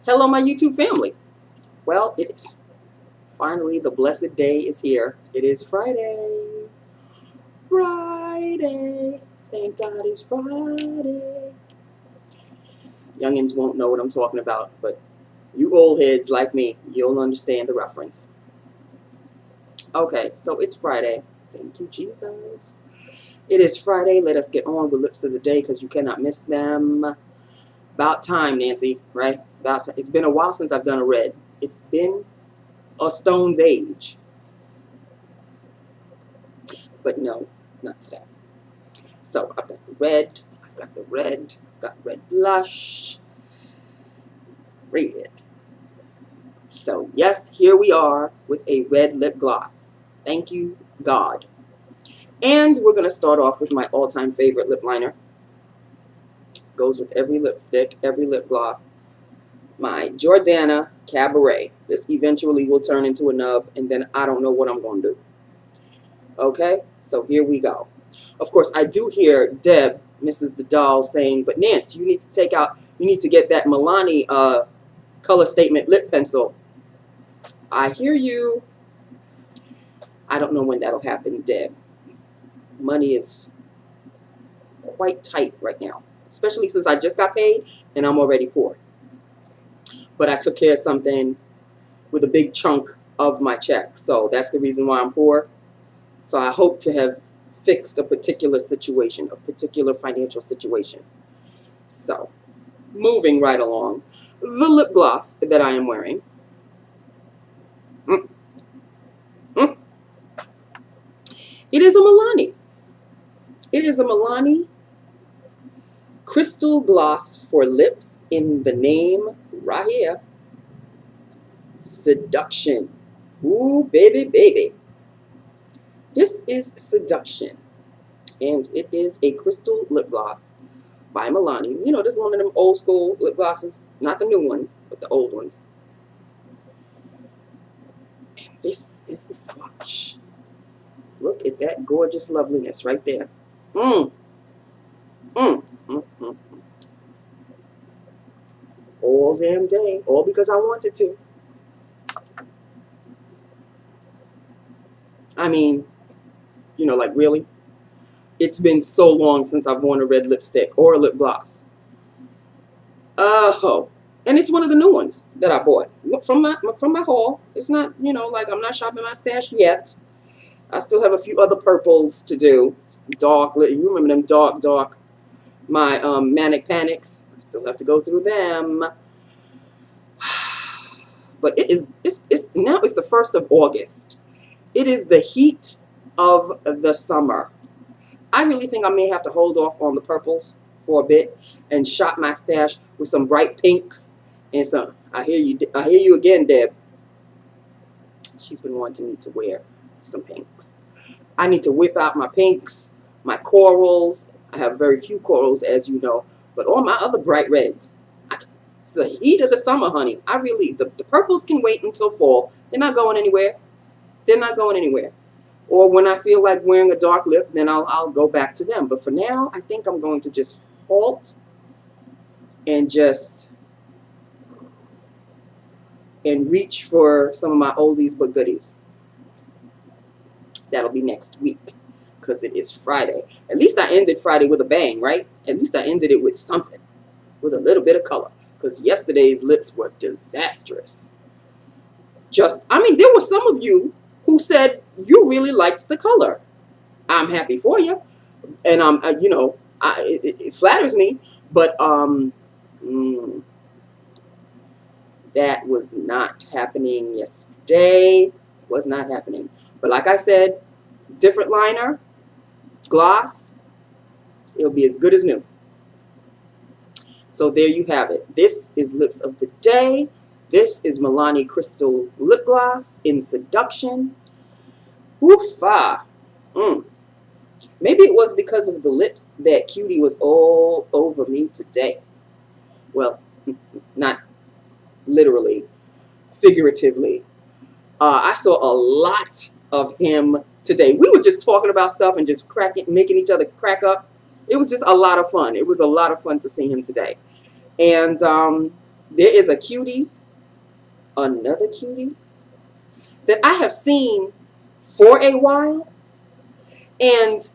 Hello, my YouTube family. Well, it is finally the blessed day is here. It is Friday. Friday. Thank God it's Friday. Youngins won't know what I'm talking about, but you old heads like me, you'll understand the reference. Okay, so it's Friday. Thank you, Jesus. It is Friday. Let us get on with lips of the day because you cannot miss them. About time, Nancy, right? About time. It's been a while since I've done a red. It's been a stone's age. But no, not today. So I've got the red. I've got the red. I've got red blush. Red. So yes, here we are with a red lip gloss. Thank you, God. And we're going to start off with my all-time favorite lip liner. Goes with every lipstick, every lip gloss. My Jordana Cabaret. This eventually will turn into a nub, and then I don't know what I'm going to do. Okay, so here we go. Of course, I do hear Deb, Mrs. the Doll, saying, but Nance, you need to get that Milani color statement lip pencil. I hear you. I don't know when that'll happen, Deb. Money is quite tight right now, especially since I just got paid and I'm already poor. But I took care of something with a big chunk of my check, so that's the reason why I'm poor. So I hope to have fixed a particular situation, a particular financial situation. So, moving right along, the lip gloss that I am wearing. It is a Milani. It is a Milani crystal gloss for lips in the name right here. Seduction. Ooh, baby, baby. This is Seduction. And it is a crystal lip gloss by Milani. You know, this is one of them old school lip glosses. Not the new ones, but the old ones. And this is the swatch. Look at that gorgeous loveliness right there. All damn day. All because I wanted to. I mean, you know, like really? It's been so long since I've worn a red lipstick or a lip gloss. Oh. And it's one of the new ones that I bought from my haul. It's not, you know, like I'm not shopping my stash yet. I still have a few other purples to do. Dark, you remember them dark. My Manic Panics. I still have to go through them. But now it's the 1st of August. It is the heat of the summer. I really think I may have to hold off on the purples for a bit and shop my stash with some bright pinks and some. I hear you again, Deb. She's been wanting me to wear some pinks. I need to whip out my pinks, my corals. I have very few corals, as you know, but all my other bright reds. It's the heat of the summer, honey. The purples can wait until fall. They're not going anywhere. They're not going anywhere. Or when I feel like wearing a dark lip, then I'll go back to them. But for now, I think I'm going to just halt and reach for some of my oldies but goodies. That'll be next week because it is Friday. At least I ended Friday with a bang, right? At least I ended it with something, with a little bit of color. Because yesterday's lips were disastrous. I mean, there were some of you who said you really liked the color. I'm happy for you, and you know, it flatters me. But that was not happening yesterday. Was not happening. But like I said, different liner, gloss. It'll be as good as new. So there you have it. This is Lips of the Day. This is Milani Crystal Lip Gloss in Seduction. Woofa. Maybe it was because of the lips that Cutie was all over me today. Well, not literally, figuratively. I saw a lot of him today. We were just talking about stuff and just making each other crack up. It was just a lot of fun. It was a lot of fun to see him today. And There is a cutie, another cutie, that I have seen for a while. And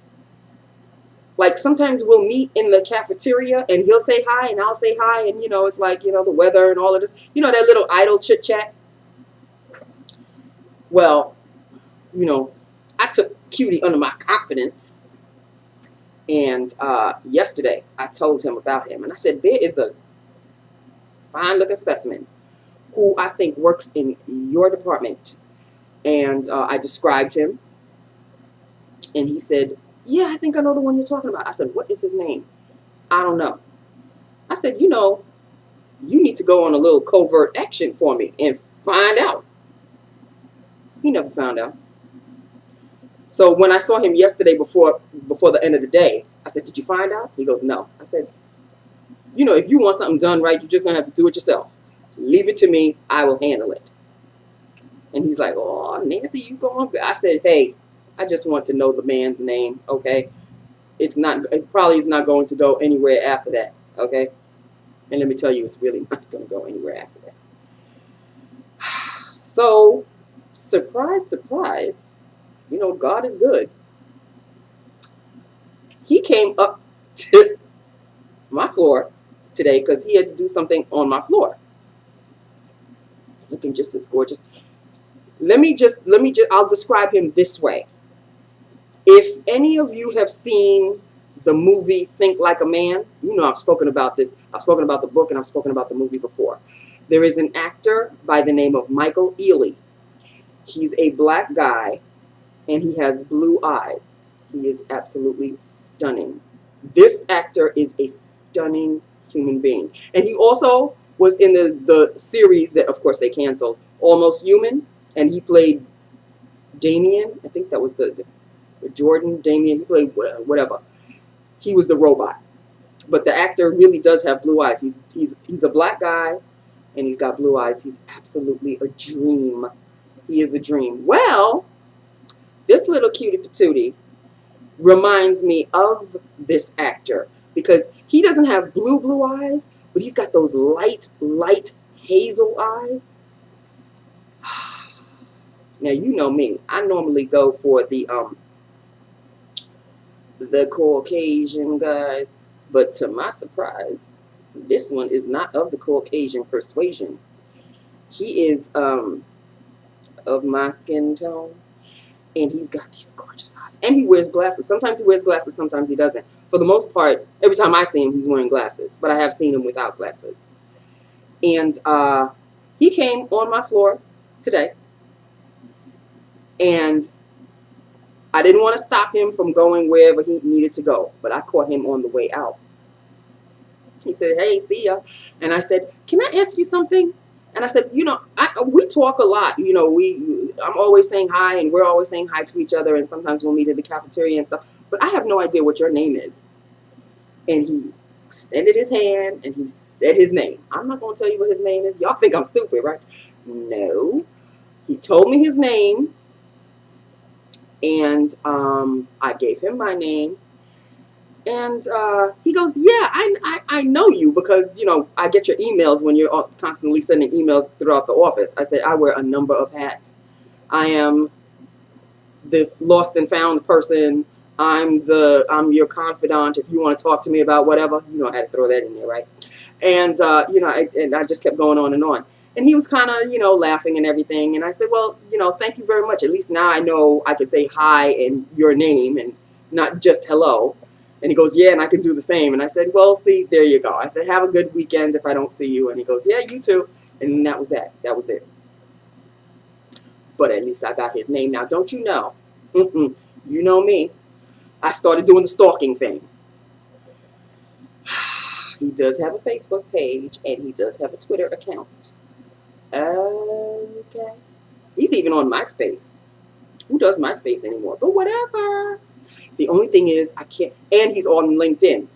like sometimes we'll meet in the cafeteria and he'll say hi and I'll say hi. And, it's like, the weather and all of this, that little idle chit chat. Well, I took Cutie under my confidence. And yesterday I told him about him. And I said, there is a fine looking specimen who I think works in your department. And I described him. And he said, yeah, I think I know the one you're talking about. I said, what is his name? I don't know. I said, you need to go on a little covert action for me and find out. He never found out. So when I saw him yesterday before the end of the day, I said, did you find out? He goes, no. I said, if you want something done right, you're just going to have to do it yourself. Leave it to me. I will handle it. And he's like, oh, Nancy, you going? I said, hey, I just want to know the man's name, okay? It probably is not going to go anywhere after that, okay? And let me tell you, it's really not going to go anywhere after that. So, surprise, surprise, God is good. He came up to my floor today because he had to do something on my floor. Looking just as gorgeous. I'll describe him this way. If any of you have seen the movie Think Like a Man, I've spoken about this. I've spoken about the book and I've spoken about the movie before. There is an actor by the name of Michael Ealy. He's a black guy and he has blue eyes. He is absolutely stunning. This actor is a stunning human being. And he also was in the series that, of course, they canceled, Almost Human, and he played Damien. I think that was the Jordan, Damien. He played whatever. He was the robot. But the actor really does have blue eyes. He's a black guy, and he's got blue eyes. He's absolutely a dream. He is a dream. Well, this little cutie patootie reminds me of this actor because he doesn't have blue eyes, but he's got those light hazel eyes. Now, you know me. I normally go for the Caucasian guys, but to my surprise, this one is not of the Caucasian persuasion. He is of my skin tone, and he's got these gorgeous eyes. And he wears glasses. Sometimes he wears glasses, sometimes he doesn't. For the most part, every time I see him, he's wearing glasses, but I have seen him without glasses. And he came on my floor today, and I didn't want to stop him from going wherever he needed to go, but I caught him on the way out. He said, hey, see ya. And I said, can I ask you something? And I said, we talk a lot. I'm always saying hi, and we're always saying hi to each other, and sometimes we'll meet in the cafeteria and stuff. But I have no idea what your name is. And he extended his hand, and he said his name. I'm not going to tell you what his name is. Y'all think I'm stupid, right? No. He told me his name, and I gave him my name. And he goes, yeah, I know you because, I get your emails when you're constantly sending emails throughout the office. I said, I wear a number of hats. I am the lost and found person. I'm your confidant. If you want to talk to me about whatever, I had to throw that in there, right? And, I just kept going on and on. And he was kind of, laughing and everything. And I said, well, thank you very much. At least now I know I can say hi and your name and not just hello. And he goes, yeah, and I can do the same. And I said, well, see, there you go. I said, have a good weekend if I don't see you. And he goes, yeah, you too. And that was that. That was it. But at least I got his name. Now, don't you know? You know me. I started doing the stalking thing. He does have a Facebook page, and he does have a Twitter account. Okay. He's even on MySpace. Who does MySpace anymore? But whatever. The only thing is I can't, and he's on LinkedIn.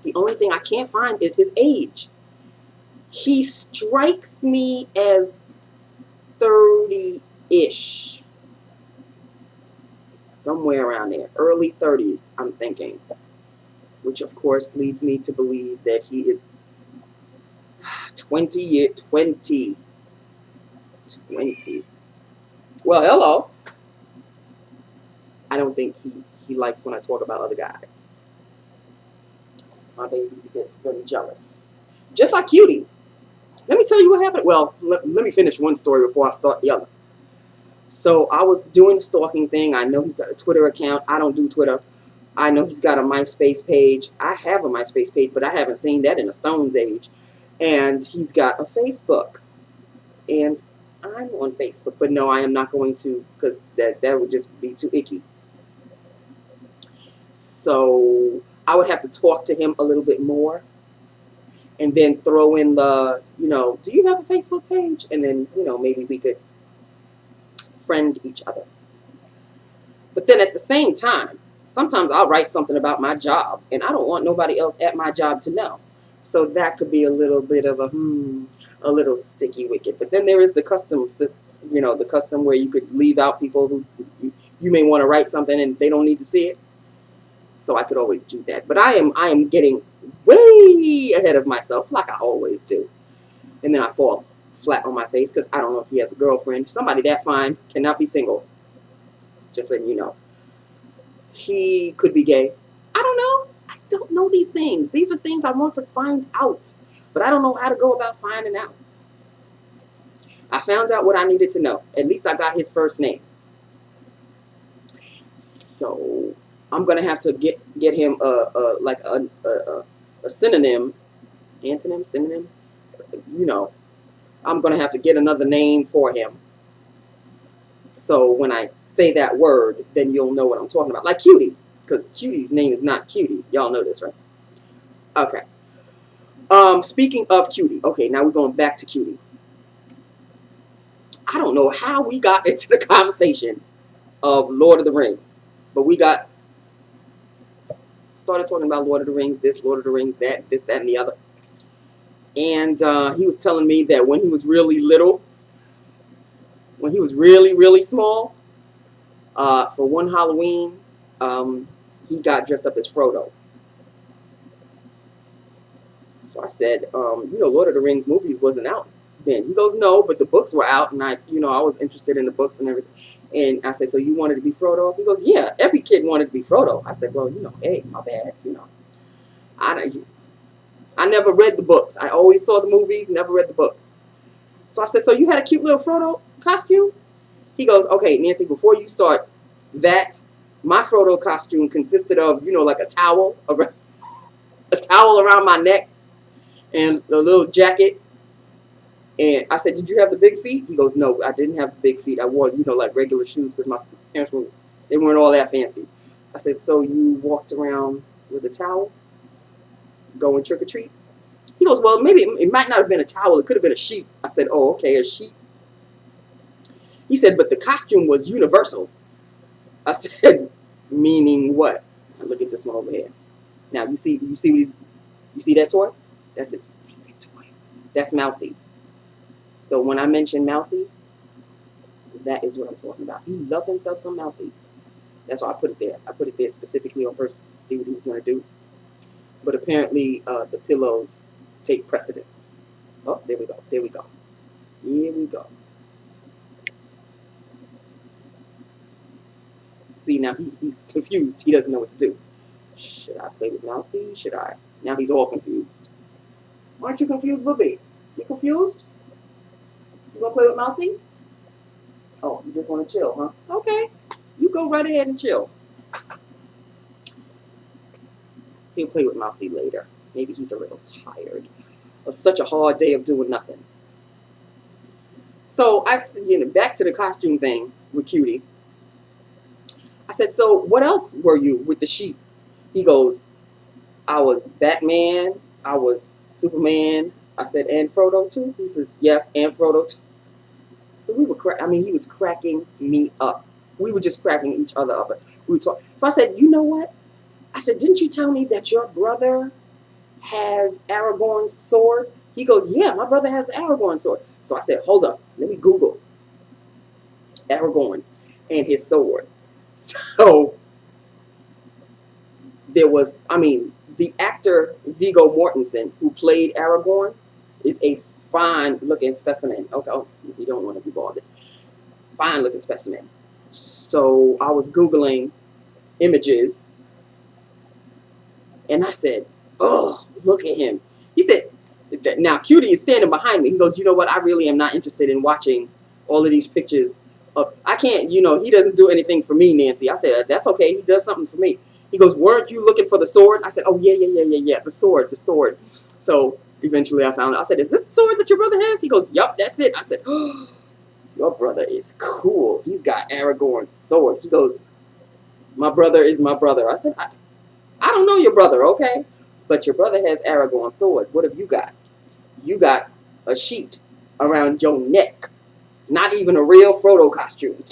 The only thing I can't find is his age. He strikes me as 30-ish. Somewhere around there. Early 30s, I'm thinking. Which, of course, leads me to believe that he is 20 year, 20. Well, hello. I don't think he likes when I talk about other guys. My baby gets very jealous. Just like Cutie. Let me tell you what happened. Well, let me finish one story before I start the other. So I was doing the stalking thing. I know he's got a Twitter account. I don't do Twitter. I know he's got a MySpace page. I have a MySpace page, but I haven't seen that in a stone's age. And he's got a Facebook. And I'm on Facebook. But no, I am not going to, because that would just be too icky. So I would have to talk to him a little bit more. And then throw in the, do you have a Facebook page? And then, maybe we could friend each other. But then at the same time, sometimes I'll write something about my job, and I don't want nobody else at my job to know. So that could be a little bit of a little sticky wicket. But then there is the custom, the custom where you could leave out people who you may want to write something and they don't need to see it. So I could always do that. But I am getting way ahead of myself, like I always do. And then I fall flat on my face because I don't know if he has a girlfriend. Somebody that fine cannot be single. Just letting you know. He could be gay. I don't know. I don't know these things. These are things I want to find out. But I don't know how to go about finding out. I found out what I needed to know. At least I got his first name. So I'm gonna have to get him a synonym, antonym, synonym. I'm gonna have to get another name for him. So when I say that word, then you'll know what I'm talking about. Like Cutie, because Cutie's name is not Cutie. Y'all know this, right? Okay. Speaking of Cutie, okay, now we're going back to Cutie. I don't know how we got into the conversation of Lord of the Rings, but we started talking about Lord of the Rings, this, Lord of the Rings, that, this, that, and the other. And he was telling me that when he was really little, when he was really, really small, for one Halloween, he got dressed up as Frodo. So I said, Lord of the Rings movies wasn't out then. He goes, no, but the books were out, and I was interested in the books and everything. And I said, so you wanted to be Frodo? He goes, yeah, every kid wanted to be Frodo. I said, well, hey, my bad, I never read the books. I always saw the movies, never read the books. So I said, so you had a cute little Frodo costume? He goes, okay, Nancy, before you start that, my Frodo costume consisted of, like a towel around my neck and a little jacket. And I said, did you have the big feet? He goes, no, I didn't have the big feet. I wore, like regular shoes because my parents weren't all that fancy. I said, so you walked around with a towel going trick or treat? He goes, well, maybe it might not have been a towel. It could have been a sheet. I said, oh, okay, a sheet. He said, but the costume was universal. I said, meaning what? Now look at this one over here. Now you see that toy? That's his favorite toy. That's Mousy. So when I mention Mousy, that is what I'm talking about. He loved himself some Mousy. That's why I put it there. I put it there specifically on purpose to see what he was going to do. But apparently the pillows take precedence. Oh, there we go. There we go. Here we go. See, now he's confused. He doesn't know what to do. Should I play with Mousy? Should I? Now he's all confused. Aren't you confused, Booby? You confused? You gonna play with Mousy? Oh, you just want to chill, huh? Okay. You go right ahead and chill. He'll play with Mousy later. Maybe he's a little tired of such a hard day of doing nothing. So back to the costume thing with Cutie. I said, so what else were you with the sheep? He goes, I was Batman, I was Superman. I said, and Frodo too? He says, yes, and Frodo too. So we were he was cracking me up. We were just cracking each other up. We were talking. So I said, you know what? I said, didn't you tell me that your brother has Aragorn's sword? He goes, yeah, my brother has the Aragorn sword. So I said, hold up, let me Google Aragorn and his sword. So there was, the actor Viggo Mortensen, who played Aragorn, is a fine looking specimen. Okay, oh, you don't want to be bothered. Fine looking specimen. So I was Googling images and I said, oh, look at him. He said, now Cutie is standing behind me. He goes, you know what? I really am not interested in watching all of these pictures of, I can't, you know, he doesn't do anything for me, Nancy. I said, that's okay. He does something for me. He goes, weren't you looking for the sword? I said, oh, yeah. The sword. So eventually I found it. I said, is this the sword that your brother has? He goes, yup, that's it. I said, oh, your brother is cool. He's got Aragorn's sword. He goes, my brother is my brother. I said, I don't know your brother, okay? But your brother has Aragorn's sword. What have you got? You got a sheet around your neck. Not even a real Frodo costume.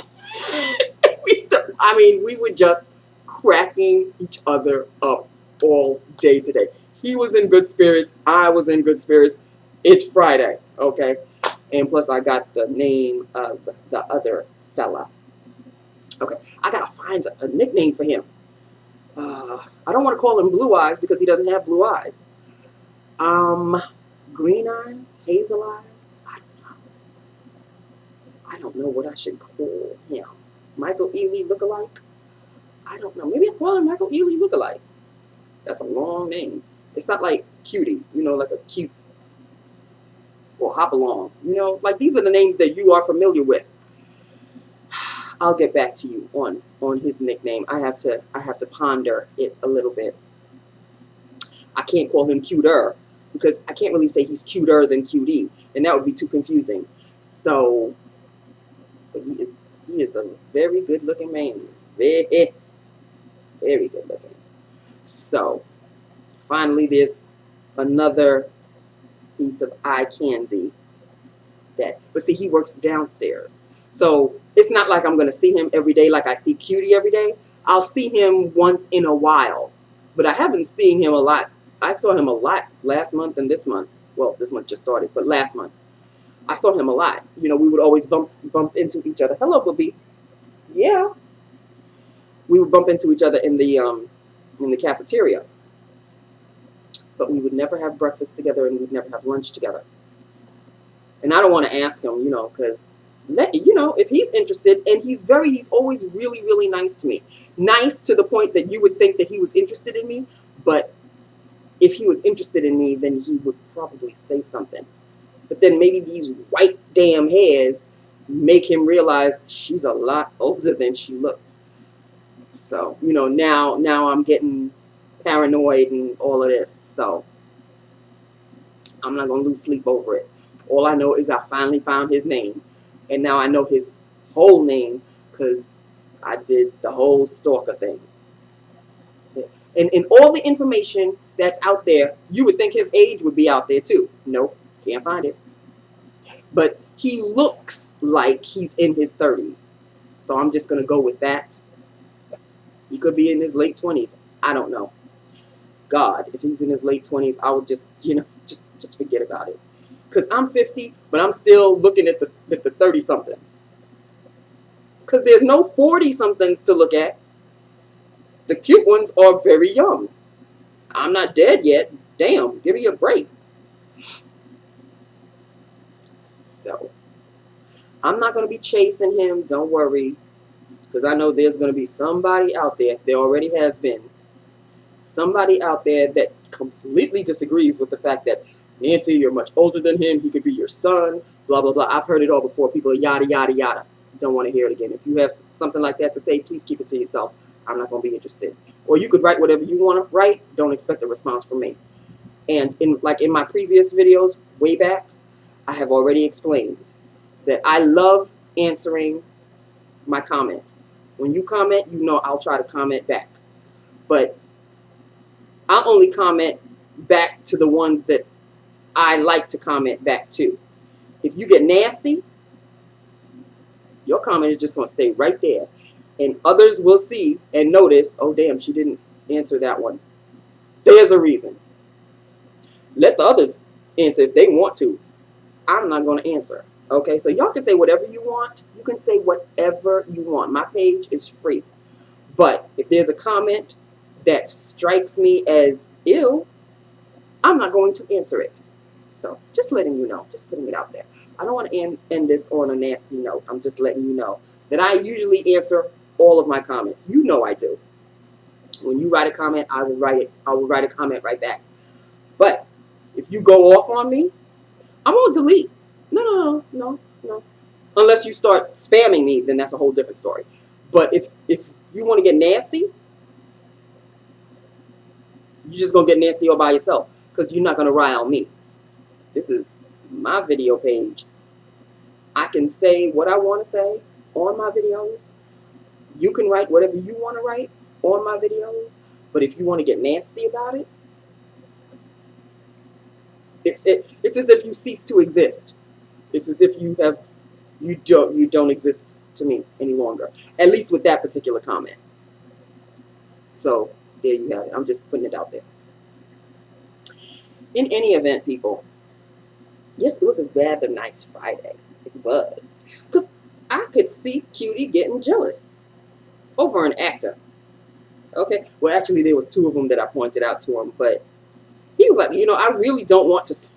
We were just cracking each other up all day today. He was in good spirits. I was in good spirits. It's Friday, okay? And plus I got the name of the other fella. Okay, I gotta find a nickname for him. I don't want to call him Blue Eyes because he doesn't have blue eyes. Green eyes? Hazel eyes? I don't know what I should call him. Michael Ealy lookalike? I don't know. Maybe I call him Michael Ealy lookalike. That's a long name. It's not like Cutie, you know, like a cute or hop along. You know, like these are the names that you are familiar with. I'll get back to you on his nickname. I have to ponder it a little bit. I can't call him Cuter because I can't really say he's cuter than Cutie, and that would be too confusing. So, but he is a very good looking man. Very, very good looking. So, finally, there's another piece of eye candy but see, he works downstairs. So it's not like I'm going to see him every day like I see Cutie every day. I'll see him once in a while. But I haven't seen him a lot. I saw him a lot last month and this month. Well, this month just started, but last month. I saw him a lot. You know, we would always bump into each other. Hello, Booby. Yeah. We would bump into each other in the cafeteria. But we would never have breakfast together and we'd never have lunch together. And I don't want to ask him, you know, because, you know, if he's interested, and he's always really, really nice to me. Nice to the point that you would think that he was interested in me. But if he was interested in me, then he would probably say something. But then maybe these white damn hairs make him realize she's a lot older than she looks. So, you know, now I'm getting paranoid and all of this. So I'm not going to lose sleep over it. All I know is I finally found his name. And now I know his whole name because I did the whole stalker thing. So, and all the information that's out there, you would think his age would be out there too. Nope, can't find it. But he looks like he's in his 30s. So I'm just going to go with that. He could be in his late 20s. I don't know. God, if he's in his late 20s, I would just, you know, just forget about it. Because I'm 50, but I'm still looking at the 30-somethings. Because there's no 40-somethings to look at. The cute ones are very young. I'm not dead yet. Damn, give me a break. So, I'm not going to be chasing him. Don't worry. Because I know there's going to be somebody out there. There already has been. Somebody out there that completely disagrees with the fact that, Nancy, you're much older than him. He could be your son. Blah, blah, blah. I've heard it all before. People are yada, yada, yada. Don't want to hear it again. If you have something like that to say, please keep it to yourself. I'm not going to be interested. Or you could write whatever you want to write. Don't expect a response from me. And in my previous videos, way back, I have already explained that I love answering my comments. When you comment, you know I'll try to comment back. But I'll only comment back to the ones that I like to comment back to. If you get nasty, your comment is just going to stay right there. And others will see and notice, oh, damn, she didn't answer that one. There's a reason. Let the others answer if they want to. I'm not going to answer. Okay, so y'all can say whatever you want. You can say whatever you want. My page is free. But if there's a comment that strikes me as ill, I'm not going to answer it. So just letting you know, just putting it out there. I don't want to end this on a nasty note. I'm just letting you know that I usually answer all of my comments. You know I do. When you write a comment, I will write it. I will write a comment right back. But if you go off on me, I'm gonna delete. No. Unless you start spamming me, then that's a whole different story. But if you want to get nasty, you're just gonna get nasty all by yourself because you're not gonna rile me. This is my video page. I can say what I want to say on my videos. You can write whatever you want to write on my videos. But if you want to get nasty about it, it's as if you cease to exist. It's as if you don't exist to me any longer. At least with that particular comment. So there you have it. I'm just putting it out there. In any event, people, yes, it was a rather nice Friday. It was. Because I could see Cutie getting jealous over an actor. Okay? Well, actually, there was two of them that I pointed out to him. But he was like, I really don't want to see.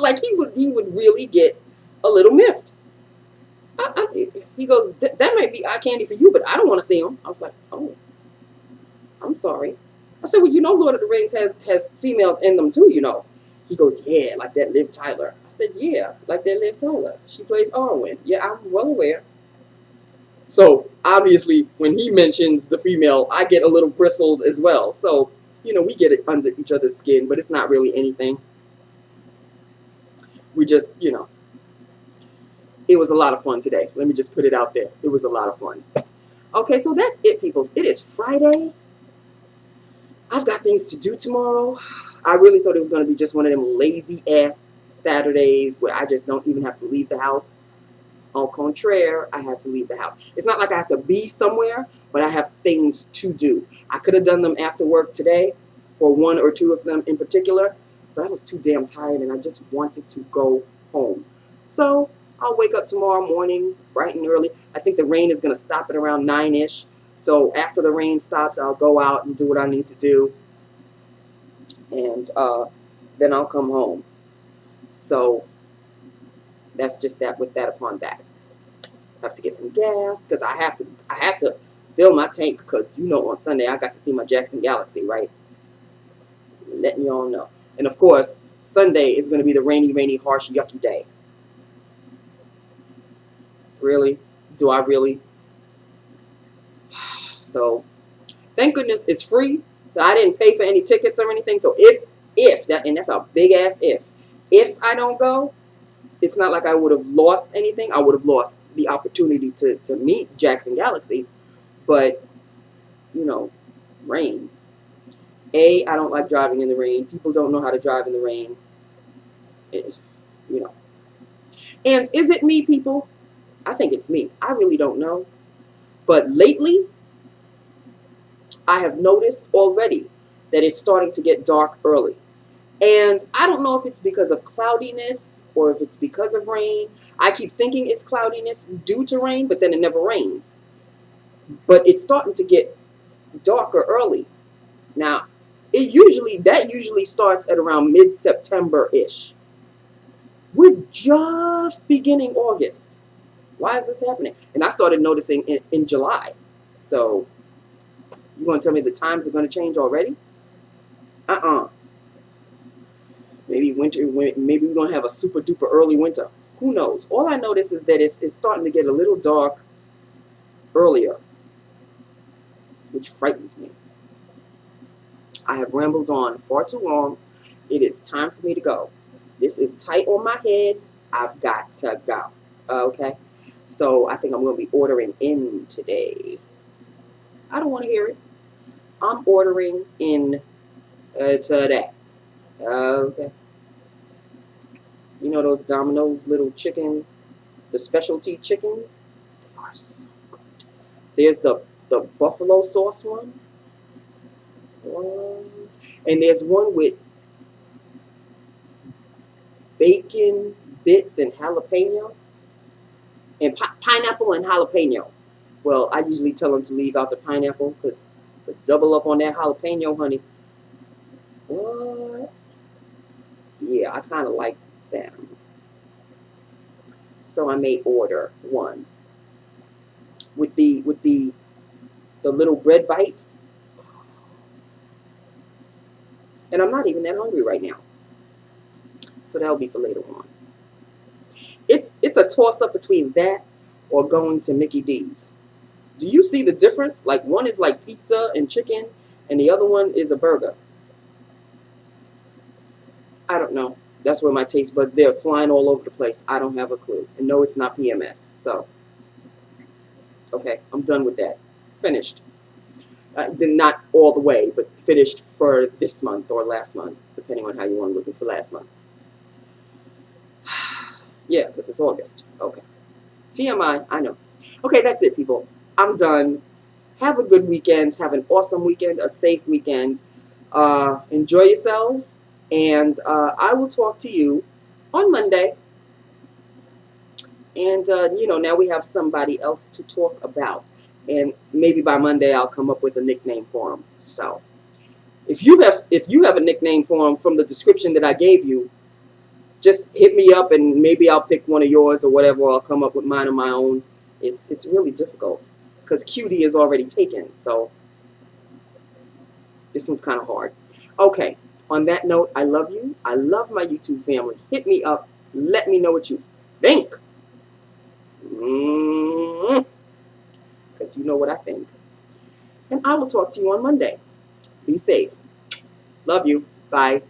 Like, he would really get a little miffed. He goes, that might be eye candy for you, but I don't want to see him. I was like, oh, I'm sorry. I said, well, Lord of the Rings has females in them too, He goes, yeah, like that Liv Tyler. I said, yeah, like that Liv Tyler. She plays Arwen. Yeah, I'm well aware. So, obviously, when he mentions the female, I get a little bristled as well. So, we get it under each other's skin, but it's not really anything. We just, it was a lot of fun today. Let me just put it out there. It was a lot of fun. Okay, so that's it, people. It is Friday. I've got things to do tomorrow. I really thought it was going to be just one of them lazy-ass Saturdays where I just don't even have to leave the house. Au contraire, I have to leave the house. It's not like I have to be somewhere, but I have things to do. I could have done them after work today, or one or two of them in particular, but I was too damn tired and I just wanted to go home. So I'll wake up tomorrow morning bright and early. I think the rain is going to stop at around 9-ish. So after the rain stops, I'll go out and do what I need to do. And then I'll come home. So that's just that with that upon that. I have to get some gas because I have to fill my tank because on Sunday I got to see my Jackson Galaxy, right? Letting y'all know. And of course, Sunday is going to be the rainy, harsh, yucky day. Really? Do I really? So, thank goodness it's free. So I didn't pay for any tickets or anything. So if that, and that's a big ass if I don't go, it's not like I would have lost anything. I would have lost the opportunity to meet Jackson Galaxy. But, rain. I don't like driving in the rain. People don't know how to drive in the rain. And is it me, people? I think it's me. I really don't know. But lately, I have noticed already that it's starting to get dark early. And I don't know if it's because of cloudiness or if it's because of rain. I keep thinking it's cloudiness due to rain, but then it never rains. But it's starting to get darker early. Now, that usually starts at around mid-September-ish. We're just beginning August. Why is this happening? And I started noticing in July. So, you going to tell me the times are going to change already? Maybe maybe we're going to have a super duper early winter. Who knows? All I notice is that it's starting to get a little dark earlier, which frightens me. I have rambled on far too long. It is time for me to go. This is tight on my head. I've got to go. Okay? So I think I'm going to be ordering in today. I don't want to hear it. I'm ordering in today. Okay. Those Domino's little chicken, the specialty chickens? They are so good. There's the buffalo sauce one. And there's one with bacon bits and jalapeno. And pineapple and jalapeno. Well, I usually tell them to leave out the pineapple because double up on that jalapeno, honey. What? Yeah, I kind of like them. So I may order one with the little bread bites. And I'm not even that hungry right now. So that'll be for later on. It's a toss up between that or going to Mickey D's. Do you see the difference? Like one is like pizza and chicken and the other one is a burger. I don't know. That's where my taste buds, they're flying all over the place. I don't have a clue. And no, it's not PMS. So, okay, I'm done with that. Finished. Not all the way, but finished for this month or last month, depending on how you want to look at for last month. Yeah, because it's August. Okay. TMI, I know. Okay, that's it, people. I'm done. Have a good weekend. Have an awesome weekend, a safe weekend. Enjoy yourselves. And I will talk to you on Monday. And, now we have somebody else to talk about. And maybe by Monday I'll come up with a nickname for him. So if you have a nickname for him from the description that I gave you, just hit me up and maybe I'll pick one of yours or whatever. Or I'll come up with mine on my own. It's really difficult because Cutie is already taken. So this one's kind of hard. Okay. On that note, I love you. I love my YouTube family. Hit me up. Let me know what you think. Because you know what I think. And I will talk to you on Monday. Be safe. Love you. Bye.